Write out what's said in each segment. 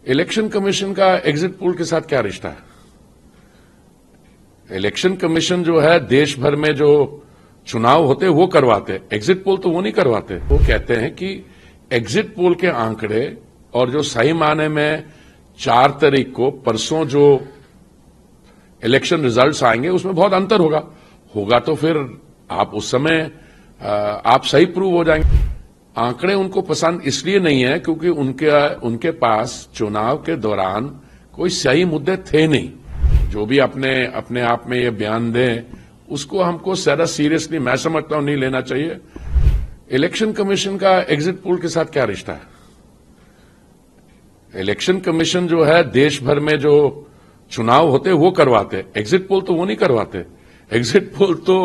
Election commission का exit poll के साथ क्या रिश्ता है? इलेक्शन कमीशन जो है देश भर में जो चुनाव होते वो करवाते, एग्जिट पोल तो वो नहीं करवाते। वो कहते हैं कि एग्जिट पोल के आंकड़े और जो सही माने में 4 तारीख को परसों जो इलेक्शन रिजल्ट्स आएंगे उसमें बहुत अंतर होगा तो फिर आप उस समय आप सही प्रूव हो जाएंगे। आंकड़े उनको पसंद इसलिए नहीं है क्योंकि उनके पास चुनाव के दौरान कोई सही मुद्दे थे नहीं। जो भी अपने आप में ये बयान दें उसको हमको ज्यादा सीरियसली मैं समझता हूं नहीं लेना चाहिए। इलेक्शन कमीशन का एग्जिट पोल के साथ क्या रिश्ता है? इलेक्शन कमीशन जो है देश भर में जो चुनाव होते वो करवाते, एग्जिट पोल तो वो नहीं करवाते। एग्जिट पोल तो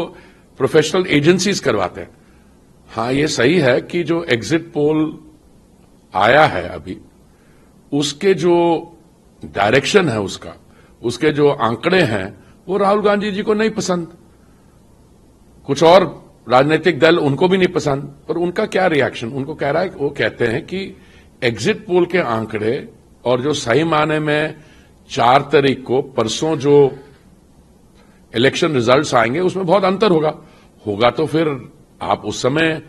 प्रोफेशनल एजेंसीज करवाते हैं। हाँ, ये सही है कि जो एग्जिट पोल आया है अभी उसके जो डायरेक्शन है उसके जो आंकड़े हैं वो राहुल गांधी जी को नहीं पसंद, कुछ और राजनीतिक दल उनको भी नहीं पसंद। पर उनका क्या रिएक्शन? उनको कह रहा है, वो कहते हैं कि एग्जिट पोल के आंकड़े और जो सही माने में 4 तारीख को परसों जो इलेक्शन रिजल्ट्स आएंगे उसमें बहुत अंतर होगा तो फिर आप उस समय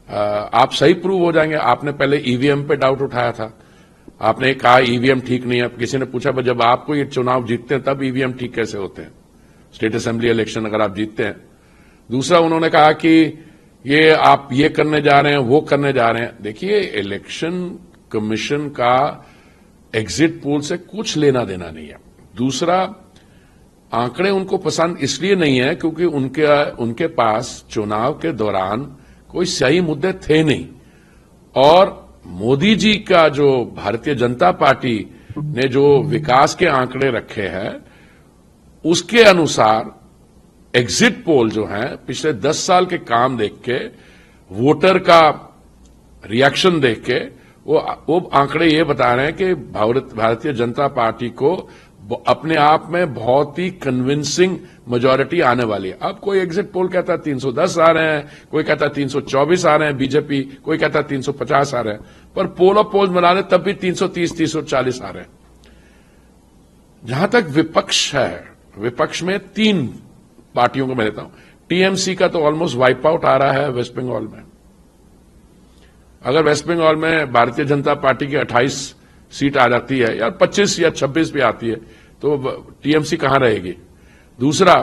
आप सही प्रूव हो जाएंगे। आपने पहले ईवीएम पे डाउट उठाया था, आपने कहा ईवीएम ठीक नहीं है। किसी ने पूछा जब आपको ये चुनाव जीतते हैं तब ईवीएम ठीक कैसे होते हैं, स्टेट असेंबली इलेक्शन अगर आप जीतते हैं। दूसरा उन्होंने कहा कि ये आप ये करने जा रहे हैं वो करने जा रहे हैं। देखिए, इलेक्शन कमीशन का एग्जिट पोल से कुछ लेना देना नहीं है। दूसरा, आंकड़े उनको पसंद इसलिए नहीं है क्योंकि उनके पास चुनाव के दौरान कोई सही मुद्दे थे नहीं। और मोदी जी का जो भारतीय जनता पार्टी ने जो विकास के आंकड़े रखे हैं उसके अनुसार एग्जिट पोल जो है पिछले 10 साल के काम देख के, वोटर का रिएक्शन देख के वो आंकड़े ये बता रहे हैं कि भारतीय जनता पार्टी को अपने आप में बहुत ही कन्विंसिंग मेजॉरिटी आने वाली है। अब कोई एग्जिट पोल कहता है 310 आ रहे हैं, कोई कहता है 324 आ रहे हैं बीजेपी, कोई कहता है 350 आ रहे हैं, पर पोल ऑफ पोल्स बना रहे तब भी 330 340 आ रहे हैं। जहां तक विपक्ष है, विपक्ष में 3 पार्टियों को मैं लेता हूं। टीएमसी का तो ऑलमोस्ट वाइप आउट आ रहा है वेस्ट बंगाल में। अगर वेस्ट बंगाल में भारतीय जनता पार्टी की 28 सीट आ जाती है या 25 या 26 भी आती है तो टीएमसी कहां रहेगी? दूसरा,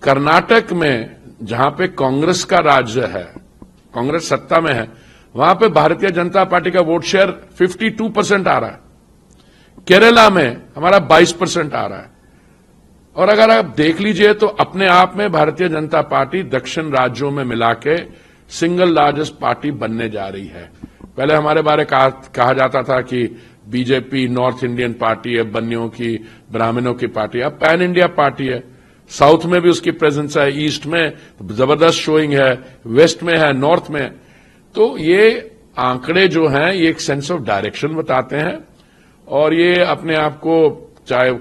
कर्नाटक में जहां पे कांग्रेस का राज्य है, कांग्रेस सत्ता में है, वहां पे भारतीय जनता पार्टी का वोट शेयर 52% आ रहा है। केरला में हमारा 22% आ रहा है। और अगर आप देख लीजिए तो अपने आप में भारतीय जनता पार्टी दक्षिण राज्यों में मिला के सिंगल लार्जेस्ट पार्टी बनने जा रही है। पहले हमारे बारे कहा जाता था कि बीजेपी नॉर्थ इंडियन पार्टी है, बन्नियों की, ब्राह्मणों की पार्टी है। अब पैन इंडिया पार्टी है। साउथ में भी उसकी प्रेजेंस है, ईस्ट में जबरदस्त शोइंग है, वेस्ट में है, नॉर्थ में। तो ये आंकड़े जो हैं ये एक सेंस ऑफ डायरेक्शन बताते हैं और ये अपने आप को, चाहे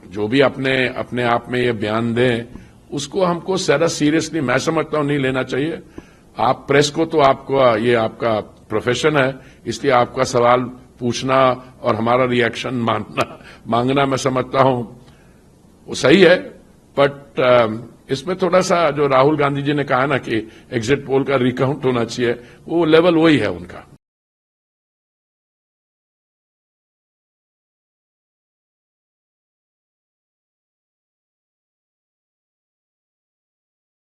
जो भी अपने आप में ये बयान दें उसको हमको ज्यादा सीरियसली मैं समझता हूं नहीं लेना चाहिए। आप प्रेस को तो ये आपका प्रोफेशन है, इसलिए आपका सवाल पूछना और हमारा रिएक्शन मांगना मैं समझता हूं वो सही है। बट इसमें थोड़ा सा जो राहुल गांधी जी ने कहा ना कि एग्जिट पोल का रिकाउंट होना चाहिए, वो लेवल वही है उनका।